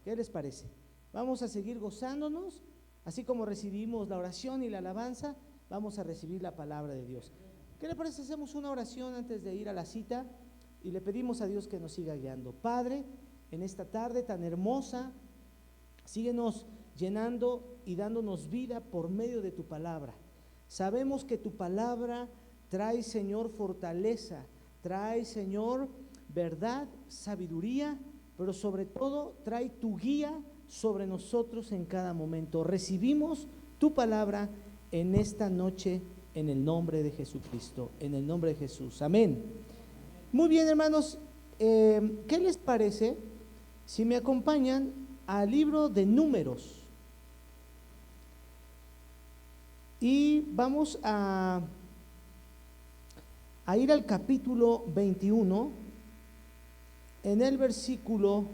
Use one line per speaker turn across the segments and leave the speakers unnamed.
¿Qué les parece? Vamos a seguir gozándonos, así como recibimos la oración y la alabanza, vamos a recibir la palabra de Dios. ¿Qué le parece si hacemos una oración antes de ir a la cita y le pedimos a Dios que nos siga guiando? Padre, en esta tarde tan hermosa, síguenos llenando y dándonos vida por medio de tu palabra. Sabemos que tu palabra trae, Señor, fortaleza, trae, Señor, verdad, sabiduría, pero sobre todo trae tu guía sobre nosotros en cada momento. Recibimos tu palabra en esta noche en el nombre de Jesucristo, en el nombre de Jesús. Amén. Muy bien, hermanos, ¿qué les parece si me acompañan al libro de Números? Y vamos a ir al capítulo 21, en el versículo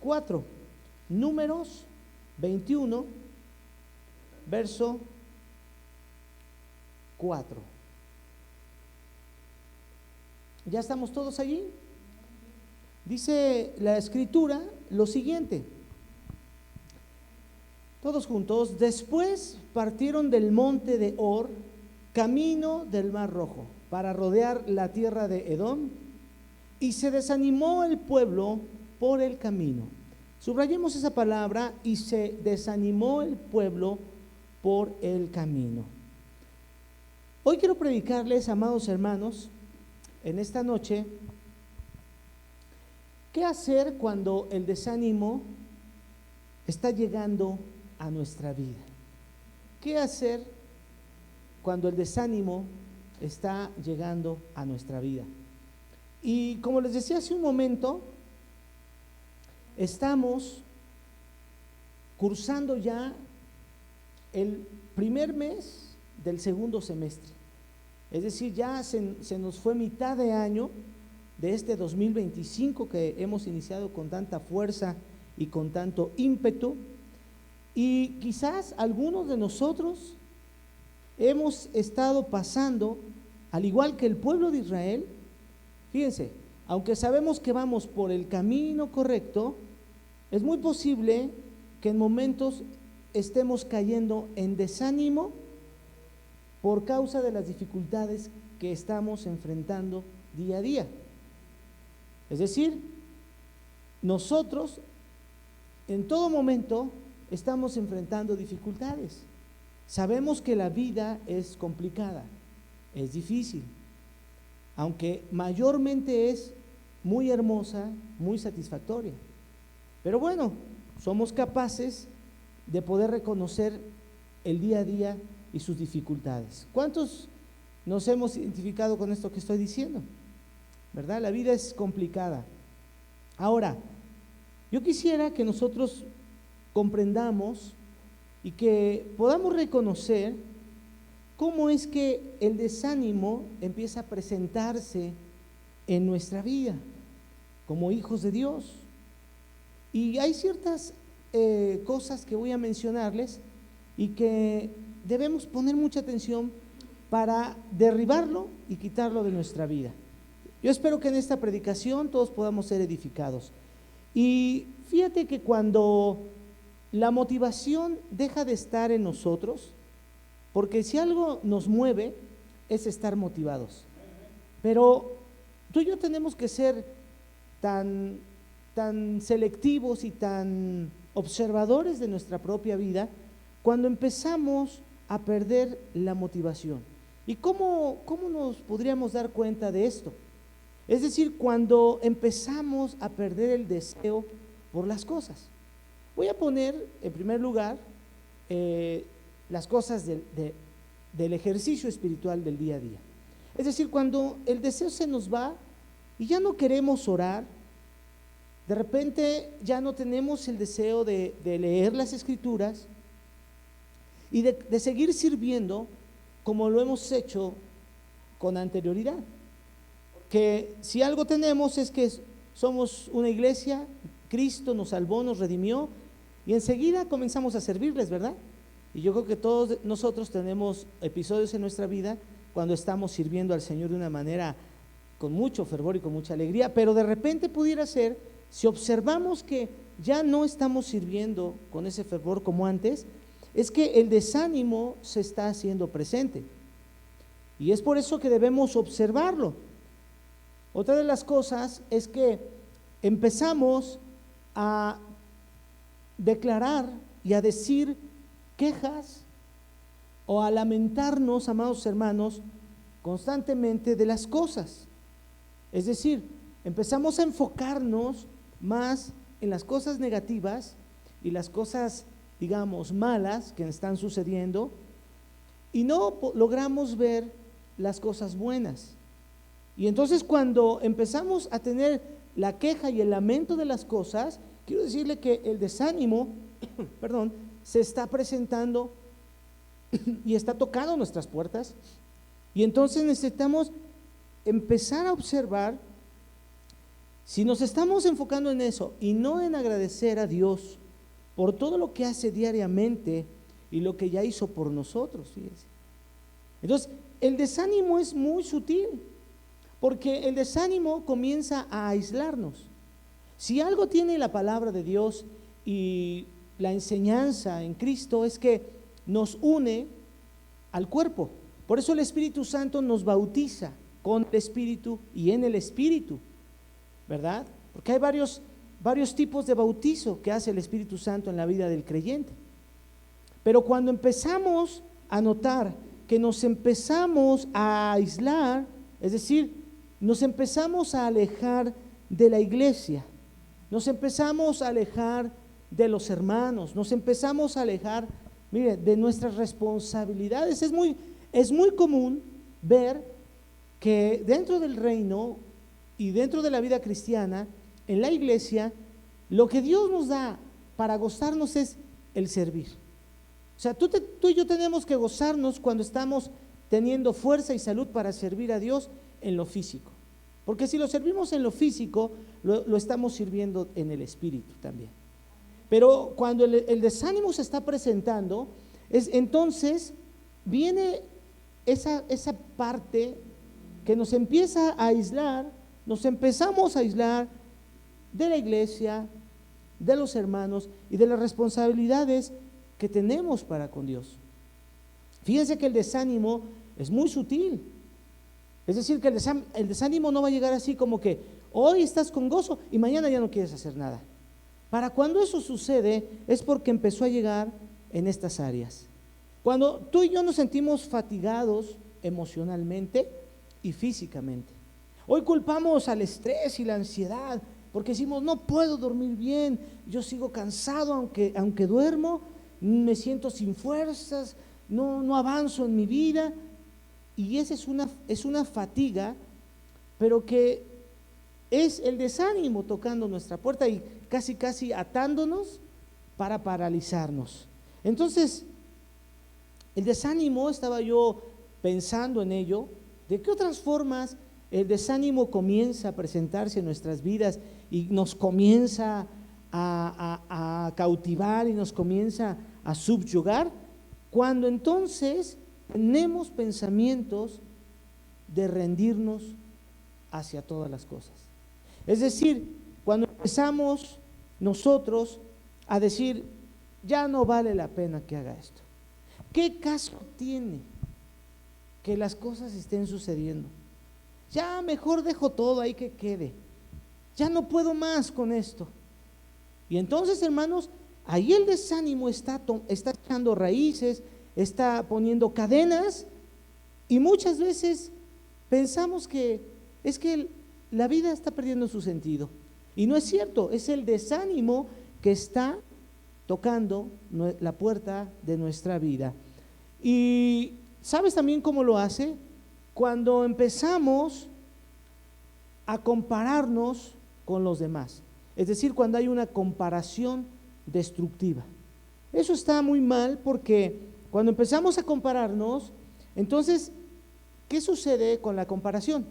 4. Números 21, verso 4. ¿Ya estamos todos allí? Dice la escritura lo siguiente, todos juntos: después partieron del monte de Hor, camino del Mar Rojo, para rodear la tierra de Edom, y se desanimó el pueblo por el camino. Subrayemos esa palabra: y se desanimó el pueblo por el camino. Hoy quiero predicarles, amados hermanos, en esta noche, ¿qué hacer cuando el desánimo está llegando a nuestra vida? ¿Qué hacer cuando el desánimo está llegando a nuestra vida? Y como les decía hace un momento, estamos cursando ya el primer mes del segundo semestre. Es decir, ya se nos fue mitad de año de este 2025 que hemos iniciado con tanta fuerza y con tanto ímpetu. Y quizás algunos de nosotros hemos estado pasando, al igual que el pueblo de Israel, fíjense, aunque sabemos que vamos por el camino correcto, es muy posible que en momentos estemos cayendo en desánimo por causa de las dificultades que estamos enfrentando día a día. Es decir, nosotros en todo momento estamos enfrentando dificultades. Sabemos que la vida es complicada, es difícil, aunque mayormente es muy hermosa, muy satisfactoria. Pero bueno, somos capaces de poder reconocer el día a día y sus dificultades. ¿Cuántos nos hemos identificado con esto que estoy diciendo? ¿Verdad? La vida es complicada. Ahora, yo quisiera que nosotros comprendamos y que podamos reconocer cómo es que el desánimo empieza a presentarse en nuestra vida como hijos de Dios. Y hay ciertas cosas que voy a mencionarles y que debemos poner mucha atención para derribarlo y quitarlo de nuestra vida. Yo espero que en esta predicación todos podamos ser edificados. Y fíjate que cuando la motivación deja de estar en nosotros, porque si algo nos mueve es estar motivados, pero tú y yo tenemos que ser tan selectivos y tan observadores de nuestra propia vida cuando empezamos a perder la motivación. ¿Y cómo nos podríamos dar cuenta de esto? Es decir, cuando empezamos a perder el deseo por las cosas. Voy a poner en primer lugar las cosas del ejercicio espiritual del día a día. Es decir, cuando el deseo se nos va y ya no queremos orar, de repente ya no tenemos el deseo de leer las escrituras y de seguir sirviendo como lo hemos hecho con anterioridad. Que si algo tenemos es que somos una iglesia, Cristo nos salvó, nos redimió y enseguida comenzamos a servirles, ¿verdad? Y yo creo que todos nosotros tenemos episodios en nuestra vida cuando estamos sirviendo al Señor de una manera con mucho fervor y con mucha alegría, pero de repente pudiera ser, si observamos que ya no estamos sirviendo con ese fervor como antes, es que el desánimo se está haciendo presente. Y es por eso que debemos observarlo. Otra de las cosas es que empezamos a declarar y a decir quejas o a lamentarnos, amados hermanos, constantemente de las cosas. Es decir, empezamos a enfocarnos más en las cosas negativas y las cosas, digamos, malas que están sucediendo, y no logramos ver las cosas buenas. Y entonces cuando empezamos a tener la queja y el lamento de las cosas, quiero decirle que el desánimo, perdón, se está presentando y está tocando nuestras puertas. Y entonces necesitamos empezar a observar si nos estamos enfocando en eso y no en agradecer a Dios por todo lo que hace diariamente y lo que ya hizo por nosotros, fíjense. Entonces, el desánimo es muy sutil, porque el desánimo comienza a aislarnos. Si algo tiene la palabra de Dios y la enseñanza en Cristo, es que nos une al cuerpo. Por eso el Espíritu Santo nos bautiza con el Espíritu y en el Espíritu, ¿verdad? Porque hay varios tipos de bautizo que hace el Espíritu Santo en la vida del creyente. Pero cuando empezamos a notar que nos empezamos a aislar, es decir, nos empezamos a alejar de la iglesia, nos empezamos a alejar de los hermanos, nos empezamos a alejar, mire, de nuestras responsabilidades. Es muy común ver que dentro del reino y dentro de la vida cristiana, en la iglesia, lo que Dios nos da para gozarnos es el servir. O sea, tú y yo tenemos que gozarnos cuando estamos teniendo fuerza y salud para servir a Dios en lo físico. Porque si lo servimos en lo físico, lo estamos sirviendo en el espíritu también. Pero cuando el desánimo se está presentando, entonces viene esa parte que nos empieza a aislar, nos empezamos a aislar de la iglesia, de los hermanos y de las responsabilidades que tenemos para con Dios. Fíjense que el desánimo es muy sutil. Es decir, que el desánimo no va a llegar así como que hoy estás con gozo y mañana ya no quieres hacer nada. Para cuando eso sucede es porque empezó a llegar en estas áreas. Cuando tú y yo nos sentimos fatigados emocionalmente y físicamente. Hoy culpamos al estrés y la ansiedad porque decimos, no puedo dormir bien, yo sigo cansado aunque duermo, me siento sin fuerzas, no avanzo en mi vida. Y esa es una fatiga, pero que es el desánimo tocando nuestra puerta y casi atándonos para paralizarnos. Entonces, el desánimo, estaba yo pensando en ello, ¿de qué otras formas el desánimo comienza a presentarse en nuestras vidas y nos comienza a cautivar y nos comienza a subyugar? Cuando entonces tenemos pensamientos de rendirnos hacia todas las cosas. Es decir, cuando empezamos nosotros a decir, ya no vale la pena que haga esto. ¿Qué caso tiene que las cosas estén sucediendo? Ya mejor dejo todo ahí que quede. Ya no puedo más con esto. Y entonces, hermanos, ahí el desánimo está echando raíces, está poniendo cadenas, y muchas veces pensamos que es que la vida está perdiendo su sentido. Y no es cierto, es el desánimo que está tocando la puerta de nuestra vida. Y ¿sabes también cómo lo hace? Cuando empezamos a compararnos con los demás. Es decir, cuando hay una comparación destructiva. Eso está muy mal, porque cuando empezamos a compararnos, entonces, ¿qué sucede con la comparación?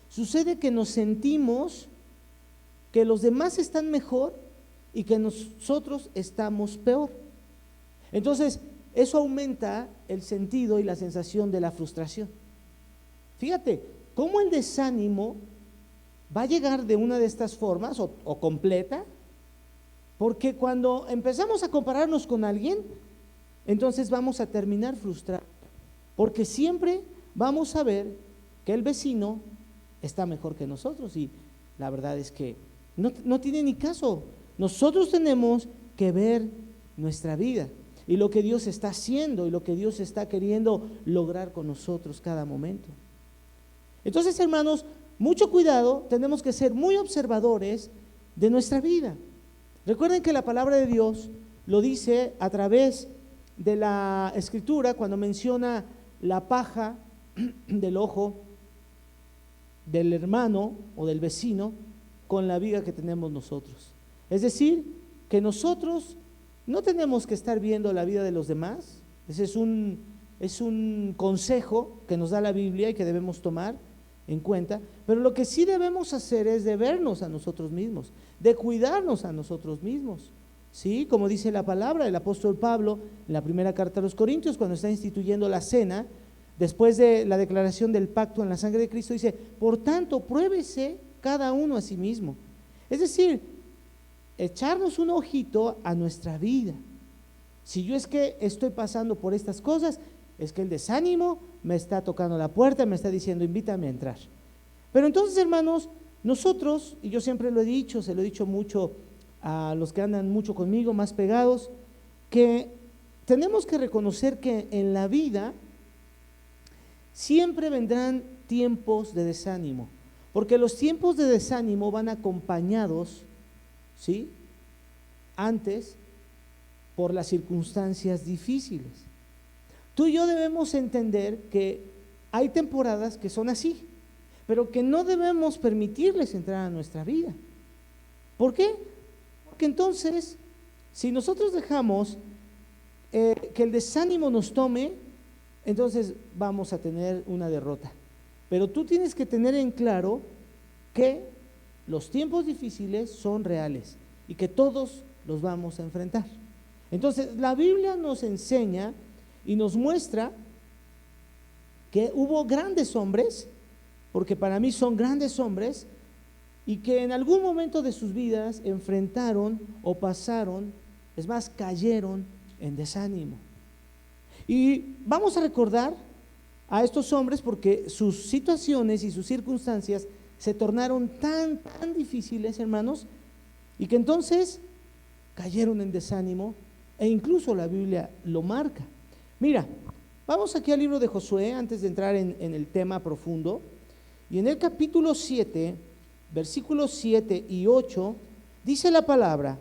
Sucede que nos sentimos que los demás están mejor y que nosotros estamos peor. Entonces, eso aumenta el sentido y la sensación de la frustración. Fíjate, cómo el desánimo va a llegar de una de estas formas, o completa, Porque cuando empezamos a compararnos con alguien, entonces vamos a terminar frustrados, porque siempre vamos a ver que el vecino está mejor que nosotros, y la verdad es que no tiene ni caso. Nosotros tenemos que ver nuestra vida y lo que Dios está haciendo y lo que Dios está queriendo lograr con nosotros cada momento. Entonces, hermanos, mucho cuidado, tenemos que ser muy observadores de nuestra vida. Recuerden que la palabra de Dios lo dice a través de la Escritura cuando menciona la paja del ojo del hermano o del vecino con la viga que tenemos nosotros. Es decir, que nosotros no tenemos que estar viendo la vida de los demás. Ese es un consejo que nos da la Biblia y que debemos tomar en cuenta, pero lo que sí debemos hacer es de vernos a nosotros mismos, de cuidarnos a nosotros mismos, ¿sí? Como dice la palabra, el apóstol Pablo en la primera carta a los Corintios, cuando está instituyendo la cena, después de la declaración del pacto en la sangre de Cristo, dice: por tanto, pruébese cada uno a sí mismo. Es decir, echarnos un ojito a nuestra vida. Si yo es que estoy pasando por estas cosas, es que el desánimo me está tocando la puerta, me está diciendo: invítame a entrar. Pero entonces, hermanos, nosotros, y yo siempre lo he dicho, se lo he dicho mucho a los que andan mucho conmigo, más pegados, que tenemos que reconocer que en la vida siempre vendrán tiempos de desánimo, porque los tiempos de desánimo van acompañados, ¿sí?, antes por las circunstancias difíciles. Tú y yo debemos entender que hay temporadas que son así, pero que no debemos permitirles entrar a nuestra vida. ¿Por qué? Porque entonces, si nosotros dejamos que el desánimo nos tome, entonces vamos a tener una derrota. Pero tú tienes que tener en claro que los tiempos difíciles son reales y que todos los vamos a enfrentar. Entonces, la Biblia nos enseña y nos muestra que hubo grandes hombres, porque para mí son grandes hombres, y que en algún momento de sus vidas enfrentaron o pasaron, es más, cayeron en desánimo. Y vamos a recordar a estos hombres porque sus situaciones y sus circunstancias se tornaron tan difíciles, hermanos, y que entonces cayeron en desánimo, e incluso la Biblia lo marca. Mira, vamos aquí al libro de Josué antes de entrar en el tema profundo, y en el capítulo 7, versículos 7 y 8, dice la palabra,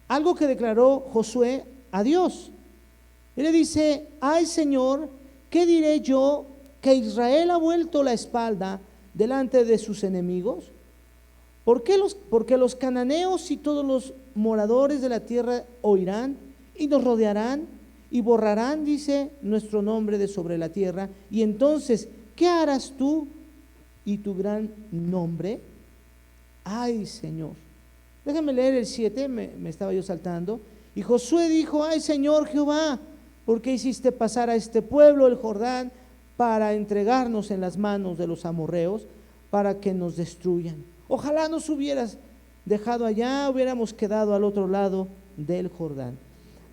algo que declaró Josué a Dios. Él le dice: ay Señor, ¿qué diré yo que Israel ha vuelto la espalda delante de sus enemigos? Porque los cananeos y todos los moradores de la tierra oirán y nos rodearán y borrarán, dice, nuestro nombre de sobre la tierra. Y entonces, ¿qué harás tú y tu gran nombre? Ay Señor. Déjame leer el 7, me estaba yo saltando. Y Josué dijo: ay Señor Jehová, ¿por qué hiciste pasar a este pueblo el Jordán para entregarnos en las manos de los amorreos para que nos destruyan? Ojalá nos hubieras dejado allá, hubiéramos quedado al otro lado del Jordán.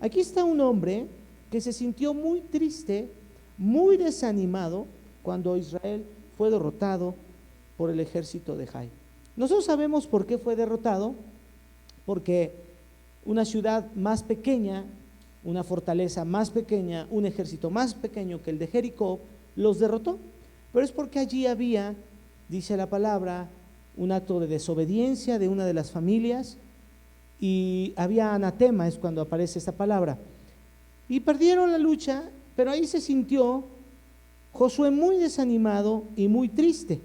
Aquí está un hombre que se sintió muy triste, muy desanimado cuando Israel fue derrotado por el ejército de Jai. Nosotros sabemos por qué fue derrotado, porque una ciudad más pequeña, una fortaleza más pequeña, un ejército más pequeño que el de Jericó, los derrotó. Pero es porque allí había, dice la palabra, un acto de desobediencia de una de las familias, y había anatema, es cuando aparece esta palabra, y perdieron la lucha. Pero ahí se sintió Josué muy desanimado y muy triste.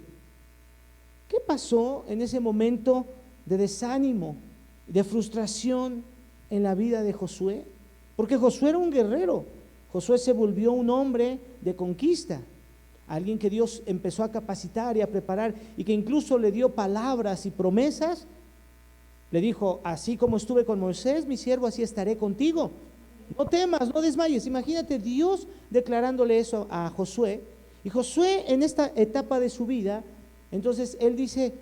¿Qué pasó en ese momento de desánimo, de frustración en la vida de Josué? Porque Josué era un guerrero. Josué se volvió un hombre de conquista, alguien que Dios empezó a capacitar y a preparar, y que incluso le dio palabras y promesas. Le dijo: así como estuve con Moisés, mi siervo, así estaré contigo. No temas, no desmayes. Imagínate Dios declarándole eso a Josué. Y Josué, en esta etapa de su vida, entonces él dice: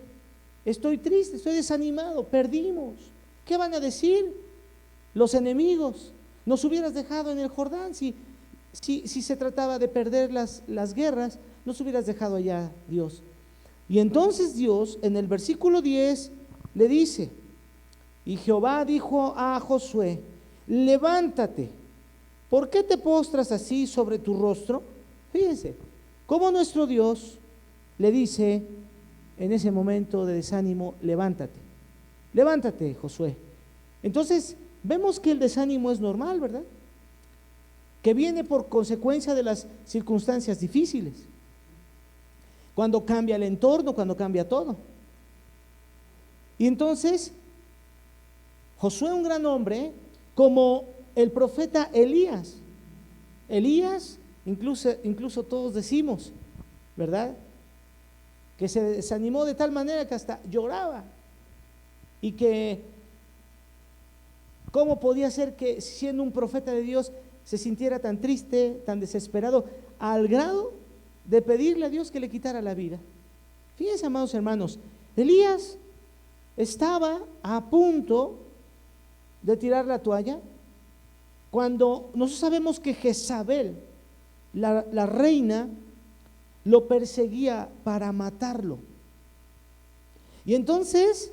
estoy triste, estoy desanimado, perdimos. ¿Qué van a decir? los enemigos, nos hubieras dejado en el Jordán. Si se trataba de perder las guerras, nos hubieras dejado allá, Dios. Y entonces Dios en el versículo 10 le dice: y Jehová dijo a Josué: levántate, ¿por qué te postras así sobre tu rostro? Fíjense, cómo nuestro Dios le dice en ese momento de desánimo: levántate, levántate, Josué. Entonces vemos que el desánimo es normal, ¿verdad? Que viene por consecuencia de las circunstancias difíciles, cuando cambia el entorno, cuando cambia todo. Y entonces Josué, un gran hombre, como el profeta Elías, incluso todos decimos, ¿verdad?, que se desanimó de tal manera que hasta lloraba, y que cómo podía ser que, siendo un profeta de Dios, se sintiera tan triste, tan desesperado, al grado de pedirle a Dios que le quitara la vida. Fíjense, amados hermanos, Elías estaba a punto de tirar la toalla cuando nosotros sabemos que Jezabel, la reina, lo perseguía para matarlo. Y entonces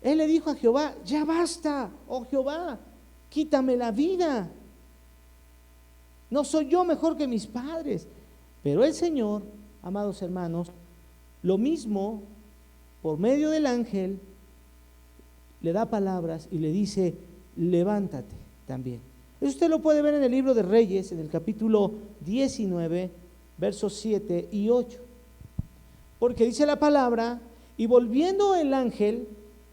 él le dijo a Jehová: ya basta, oh Jehová, quítame la vida, no soy yo mejor que mis padres. Pero el Señor, amados hermanos, lo mismo, por medio del ángel, le da palabras y le dice: levántate también. Eso usted lo puede ver en el libro de Reyes, en el capítulo 19, versos 7 y 8. Porque dice la palabra: y volviendo el ángel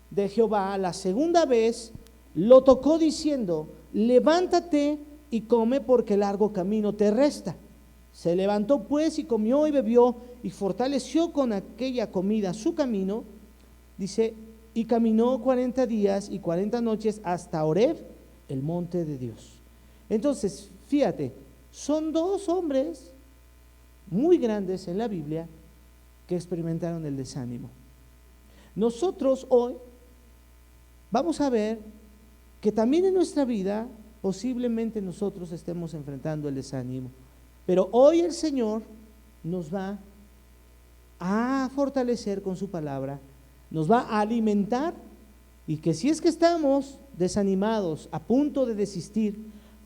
de Jehová la segunda vez, lo tocó diciendo: levántate y come, porque largo camino te resta. Se levantó pues y comió y bebió, y fortaleció con aquella comida su camino. Dice: y caminó 40 días y 40 noches hasta Horeb, el monte de Dios. Entonces, fíjate, son dos hombres muy grandes en la Biblia que experimentaron el desánimo. Nosotros hoy vamos a ver que también en nuestra vida posiblemente nosotros estemos enfrentando el desánimo, pero hoy el Señor nos va a fortalecer con su palabra, nos va a alimentar, y que si es que estamos desanimados, a punto de desistir,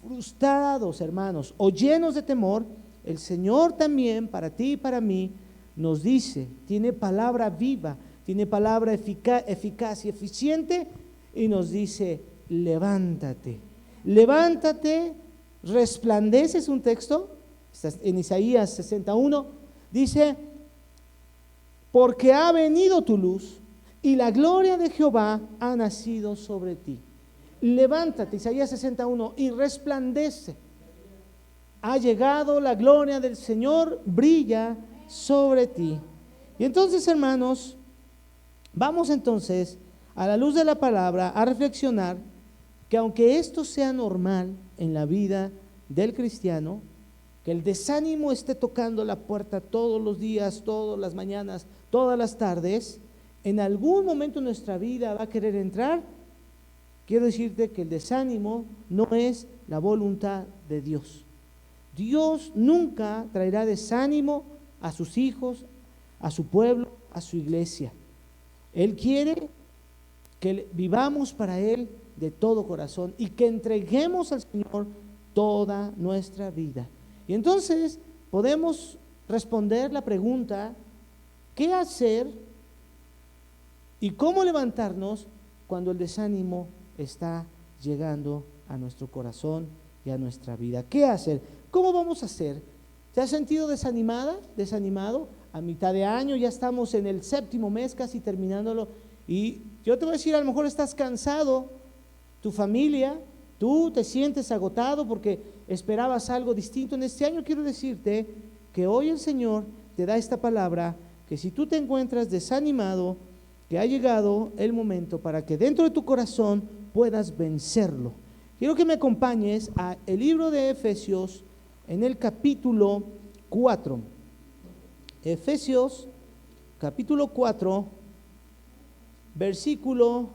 frustrados, hermanos, o llenos de temor, el Señor también para ti y para mí nos dice, tiene palabra viva, tiene palabra eficaz y eficiente, y nos dice: levántate, levántate, resplandece. Es un texto en Isaías 61, dice: porque ha venido tu luz y la gloria de Jehová ha nacido sobre ti. Levántate, Isaías 61, y resplandece. Ha llegado la gloria del Señor, brilla sobre ti. Y entonces, hermanos, vamos entonces, a la luz de la palabra, a reflexionar que aunque esto sea normal en la vida del cristiano, que el desánimo esté tocando la puerta todos los días, todas las mañanas, todas las tardes, en algún momento de nuestra vida va a querer entrar. Quiero decirte que el desánimo no es la voluntad de Dios. Dios nunca traerá desánimo a sus hijos, a su pueblo, a su iglesia. Él quiere que vivamos para Él de todo corazón y que entreguemos al Señor toda nuestra vida. Y entonces podemos responder la pregunta: ¿qué hacer y cómo levantarnos cuando el desánimo está llegando a nuestro corazón y a nuestra vida? ¿Qué hacer? ¿Cómo vamos a hacer? ¿Te has sentido desanimada, desanimado? A mitad de año, ya estamos en el 7º mes, casi terminándolo, y yo te voy a decir, a lo mejor estás cansado, tu familia, tú te sientes agotado porque esperabas algo distinto en este año. Quiero decirte que hoy el Señor te da esta palabra, que si tú te encuentras desanimado, que ha llegado el momento para que dentro de tu corazón puedas vencerlo. Quiero que me acompañes al libro de Efesios, en el capítulo 4. Efesios, capítulo 4, versículo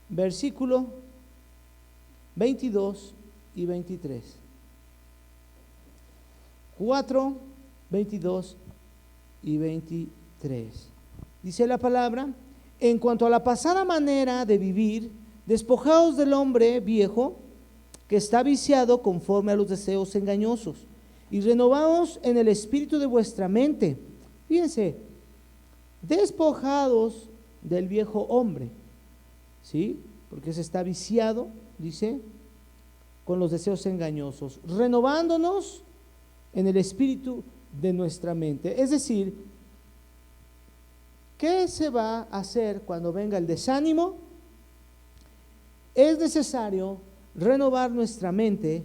versículo 22 y 23. 4, 22 y 23. Dice la palabra: en cuanto a la pasada manera de vivir, despojaos del hombre viejo que está viciado conforme a los deseos engañosos, y renovaos en el espíritu de vuestra mente. Fíjense, despojados del viejo hombre, ¿sí? Porque se está viciado, dice, con los deseos engañosos, renovándonos en el espíritu de nuestra mente. Es decir, ¿qué se va a hacer cuando venga el desánimo? Es necesario renovar nuestra mente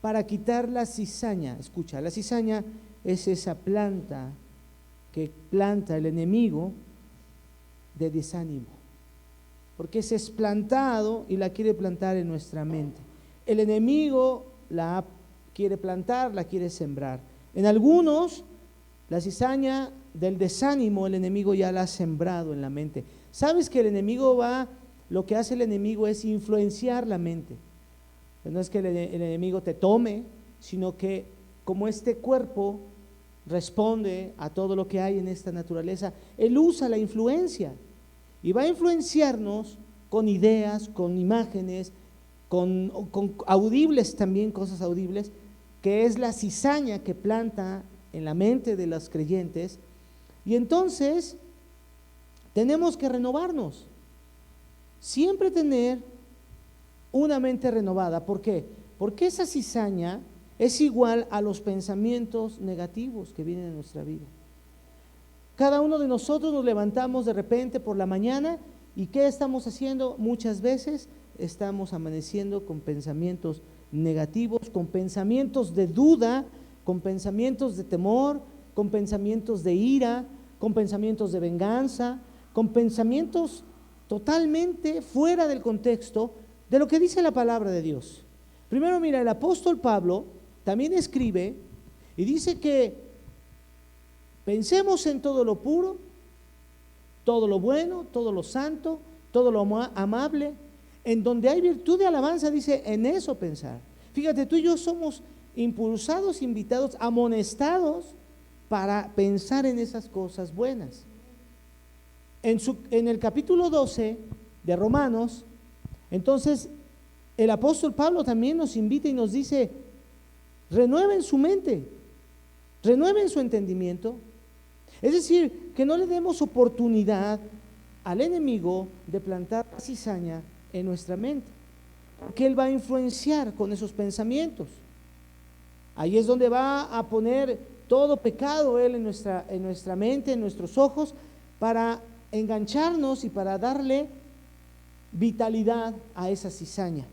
para quitar la cizaña. Escucha, la cizaña es esa planta que planta el enemigo de desánimo, porque es plantado y la quiere plantar en nuestra mente. El enemigo la quiere plantar, la quiere sembrar. En algunos, la cizaña del desánimo, el enemigo ya la ha sembrado en la mente. ¿Sabes que lo que hace el enemigo es influenciar la mente? No es que el enemigo te tome, sino que como este cuerpo responde a todo lo que hay en esta naturaleza, él usa la influencia y va a influenciarnos con ideas, con imágenes, con audibles también, cosas audibles, que es la cizaña que planta en la mente de los creyentes. Y entonces tenemos que renovarnos, siempre tener una mente renovada. ¿Por qué? Porque esa cizaña es igual a los pensamientos negativos que vienen en nuestra vida. Cada uno de nosotros nos levantamos de repente por la mañana y ¿qué estamos haciendo? Muchas veces estamos amaneciendo con pensamientos negativos, con pensamientos de duda, con pensamientos de temor, con pensamientos de ira, con pensamientos de venganza, con pensamientos totalmente fuera del contexto de lo que dice la palabra de Dios. Primero, mira, el apóstol Pablo también escribe y dice que pensemos en todo lo puro, todo lo bueno, todo lo santo, todo lo amable, en donde hay virtud de alabanza, dice, en eso pensar. Fíjate, tú y yo somos impulsados, invitados, amonestados para pensar en esas cosas buenas. En el capítulo 12 de Romanos, entonces el apóstol Pablo también nos invita y nos dice: renueven su mente, renueven su entendimiento. Es decir, que no le demos oportunidad al enemigo de plantar cizaña en nuestra mente, porque él va a influenciar con esos pensamientos. Ahí es donde va a poner todo pecado él en nuestra mente, en nuestros ojos, para engancharnos y para darle vitalidad a esa cizaña.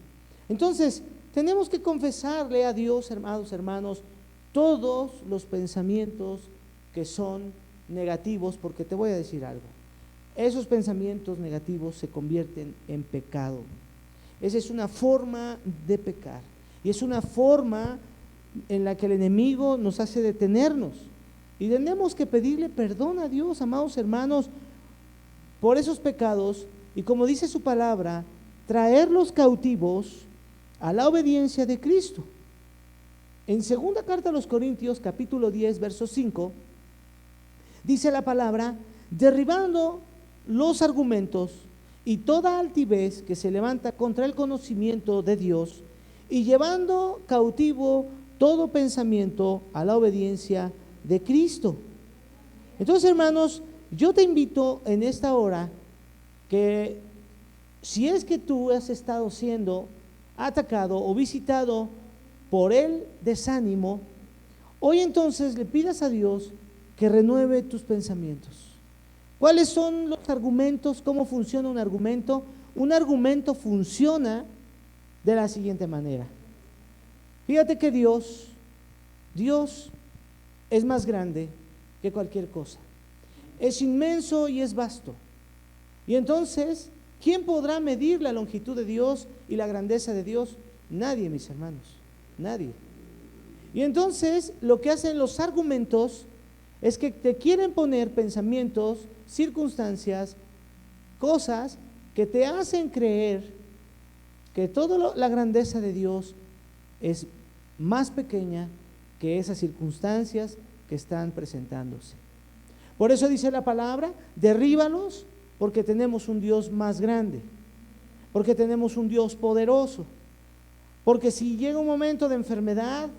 Entonces, tenemos que confesarle a Dios, hermanos, todos los pensamientos que son negativos, porque te voy a decir algo: esos pensamientos negativos se convierten en pecado. Esa es una forma de pecar y es una forma en la que el enemigo nos hace detenernos, y tenemos que pedirle perdón a Dios, amados hermanos, por esos pecados, y como dice su palabra, traerlos cautivos a la obediencia de Cristo. En segunda carta a los Corintios, capítulo 10, verso 5, dice la palabra: derribando los argumentos y toda altivez que se levanta contra el conocimiento de Dios, y llevando cautivo todo pensamiento a la obediencia de Cristo. Entonces, hermanos, yo te invito en esta hora que si es que tú has estado siendo atacado o visitado por el desánimo, hoy entonces le pidas a Dios que renueve tus pensamientos. ¿Cuáles son los argumentos? ¿Cómo funciona un argumento? Un argumento funciona de la siguiente manera. Fíjate que Dios es más grande que cualquier cosa. Es inmenso y es vasto. Y entonces, ¿quién podrá medir la longitud de Dios y la grandeza de Dios? Nadie, mis hermanos, nadie. Y entonces, lo que hacen los argumentos es que te quieren poner pensamientos, circunstancias, cosas que te hacen creer que toda la grandeza de Dios es más pequeña que esas circunstancias que están presentándose. Por eso dice la palabra, derríbalos, porque tenemos un Dios más grande, porque tenemos un Dios poderoso, porque si llega un momento de enfermedad,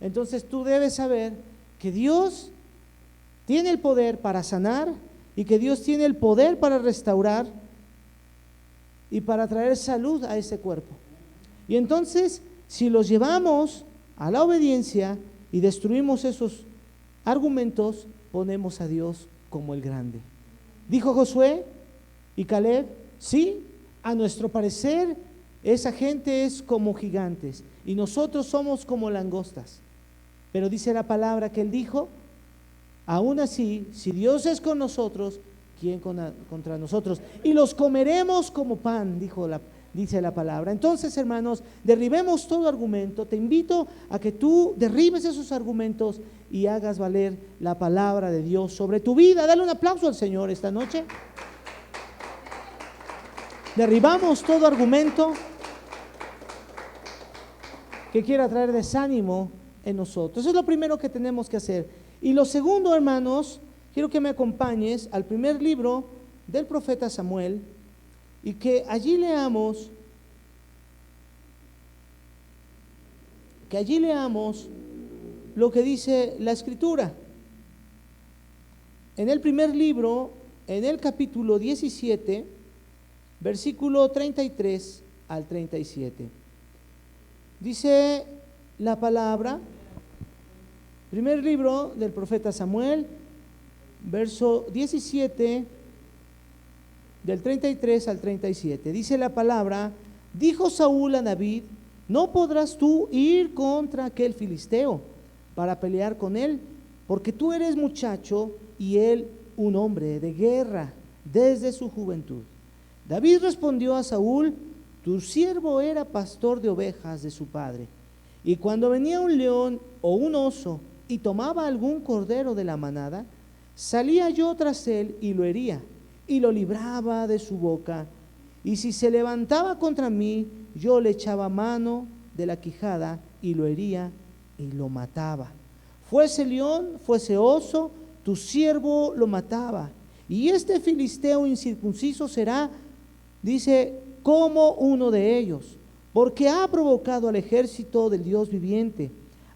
entonces tú debes saber que Dios tiene el poder para sanar y que Dios tiene el poder para restaurar y para traer salud a ese cuerpo. Y entonces, si los llevamos a la obediencia y destruimos esos argumentos, ponemos a Dios como el grande. Dijo Josué y Caleb, sí, a nuestro parecer esa gente es como gigantes y nosotros somos como langostas. Pero dice la palabra que él dijo, aún así, si Dios es con nosotros, ¿quién contra nosotros? Y los comeremos como pan, dice la palabra. Entonces, hermanos, derribemos todo argumento. Te invito a que tú derribes esos argumentos y hagas valer la palabra de Dios sobre tu vida. Dale un aplauso al Señor esta noche. Derribamos todo argumento que quiera traer desánimo en nosotros. Eso es lo primero que tenemos que hacer. Y lo segundo, hermanos, quiero que me acompañes al primer libro del profeta Samuel y que allí leamos lo que dice la Escritura. En el primer libro, en el capítulo 17, versículo 33 al 37. Dice la palabra, primer libro del profeta Samuel, verso 17, del 33 al 37. Dice la palabra, dijo Saúl a David, no podrás tú ir contra aquel filisteo para pelear con él, porque tú eres muchacho y él un hombre de guerra desde su juventud. David respondió a Saúl, tu siervo era pastor de ovejas de su padre, y cuando venía un león o un oso y tomaba algún cordero de la manada, salía yo tras él y lo hería, y lo libraba de su boca, y si se levantaba contra mí, yo le echaba mano de la quijada y lo hería y lo mataba. Fuese león, fuese oso, tu siervo lo mataba. Y este filisteo incircunciso será, dice, como uno de ellos, porque ha provocado al ejército del Dios viviente.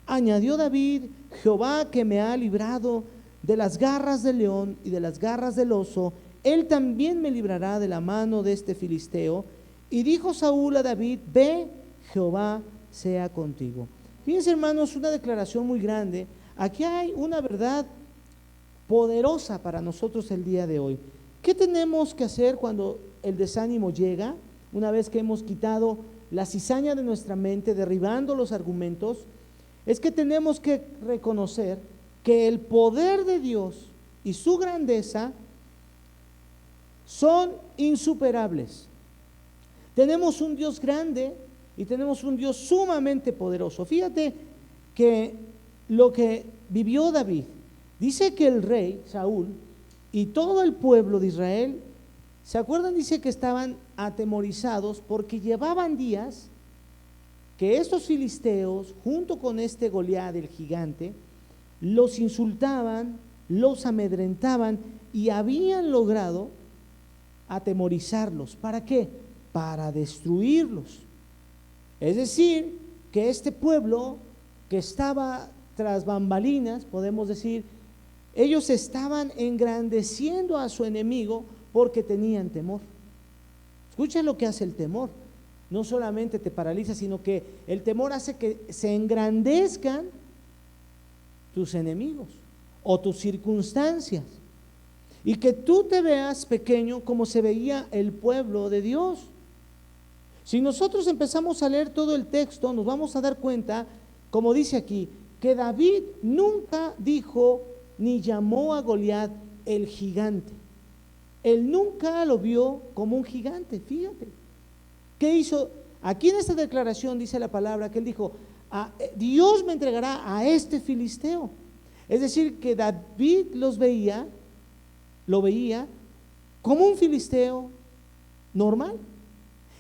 Añadió David, Jehová que me ha librado de las garras del león y de las garras del oso, él también me librará de la mano de este filisteo. Y dijo Saúl a David, ve, Jehová sea contigo. Fíjense, hermanos, una declaración muy grande. Aquí hay una verdad poderosa para nosotros el día de hoy. ¿Qué tenemos que hacer cuando el desánimo llega? Una vez que hemos quitado la cizaña de nuestra mente, derribando los argumentos, es que tenemos que reconocer que el poder de Dios y su grandeza son insuperables. Tenemos un Dios grande y tenemos un Dios sumamente poderoso. Fíjate que lo que vivió David, dice que el rey Saúl y todo el pueblo de Israel, ¿se acuerdan? Dice que estaban atemorizados porque llevaban días que estos filisteos, junto con este Goliat, el gigante, los insultaban, los amedrentaban y habían logrado atemorizarlos. ¿Para qué? Para destruirlos. Es decir, que este pueblo que estaba tras bambalinas, podemos decir, ellos estaban engrandeciendo a su enemigo porque tenían temor. Escucha lo que hace el temor. No solamente te paraliza, sino que el temor hace que se engrandezcan tus enemigos o tus circunstancias y que tú te veas pequeño como se veía el pueblo de Dios. Si nosotros empezamos a leer todo el texto, nos vamos a dar cuenta, como dice aquí, que David nunca dijo ni llamó a Goliat el gigante. Él nunca lo vio como un gigante. Fíjate, ¿qué hizo? Aquí en esta declaración dice la palabra que él dijo, Dios me entregará a este filisteo. Es decir, que David lo veía como un filisteo normal.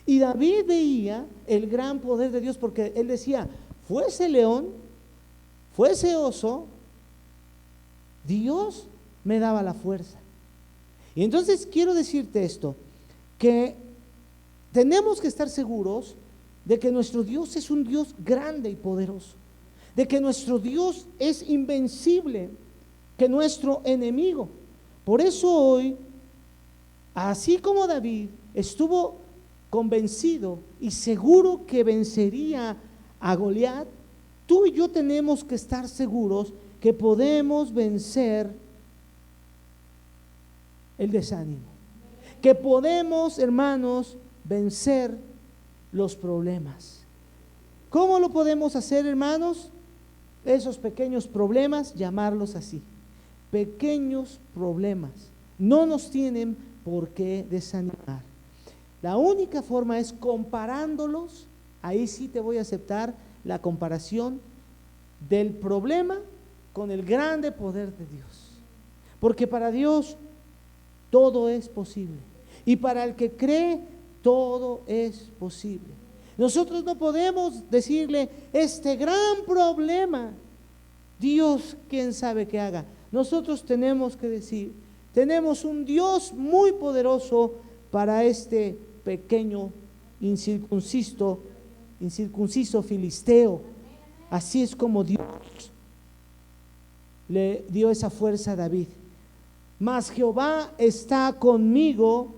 Y David veía el gran poder de Dios, porque él decía, fuese león, fuese oso, Dios me daba la fuerza. Y entonces quiero decirte esto, que tenemos que estar seguros de que nuestro Dios es un Dios grande y poderoso, de que nuestro Dios es invencible, que nuestro enemigo. Por eso hoy, así como David estuvo convencido y seguro que vencería a Goliat, tú y yo tenemos que estar seguros que podemos vencer el desánimo, que podemos, hermanos, vencer los problemas. ¿Cómo lo podemos hacer, hermanos? Esos pequeños problemas, llamarlos así, pequeños problemas, no nos tienen por qué desanimar. La única forma es comparándolos. Ahí sí te voy a aceptar la comparación del problema con el grande poder de Dios, porque para Dios todo es posible, y para el que cree todo es posible. Nosotros no podemos decirle este gran problema, Dios quién sabe qué haga. Nosotros tenemos que decir, tenemos un Dios muy poderoso para este pequeño incircunciso filisteo. Así es como Dios le dio esa fuerza a David. Mas Jehová está conmigo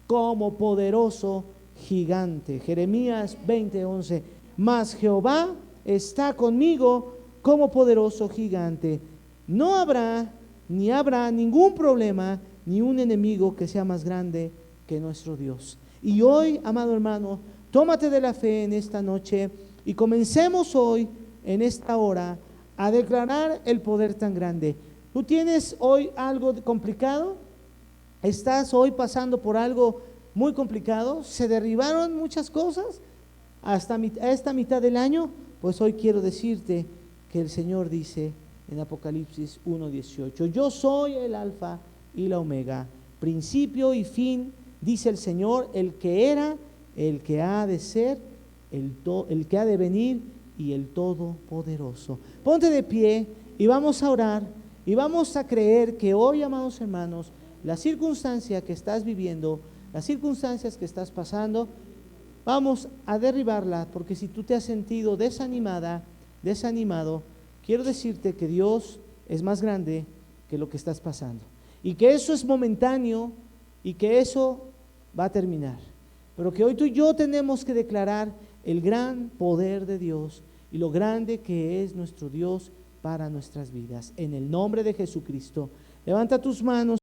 como poderoso gigante. Jeremías 20:11. Mas Jehová está conmigo como poderoso gigante. No habrá ni habrá ningún problema ni un enemigo que sea más grande que nuestro Dios. Y hoy, amado hermano, tómate de la fe en esta noche y comencemos hoy, en esta hora, a declarar el poder tan grande. ¿Tú tienes hoy algo complicado? ¿Estás hoy pasando por algo muy complicado? ¿Se derribaron muchas cosas hasta esta mitad del año? Pues hoy quiero decirte que el Señor dice en Apocalipsis 1:18, yo soy el alfa y la omega, principio y fin, dice el Señor, el que era, el que ha de ser, el que ha de venir y el todopoderoso. Ponte de pie y vamos a orar y vamos a creer que hoy, amados hermanos, la circunstancia que estás viviendo, las circunstancias que estás pasando, vamos a derribarla, porque si tú te has sentido desanimado, quiero decirte que Dios es más grande que lo que estás pasando, y que eso es momentáneo, y que eso va a terminar, pero que hoy tú y yo tenemos que declarar el gran poder de Dios, y lo grande que es nuestro Dios para nuestras vidas. En el nombre de Jesucristo, levanta tus manos.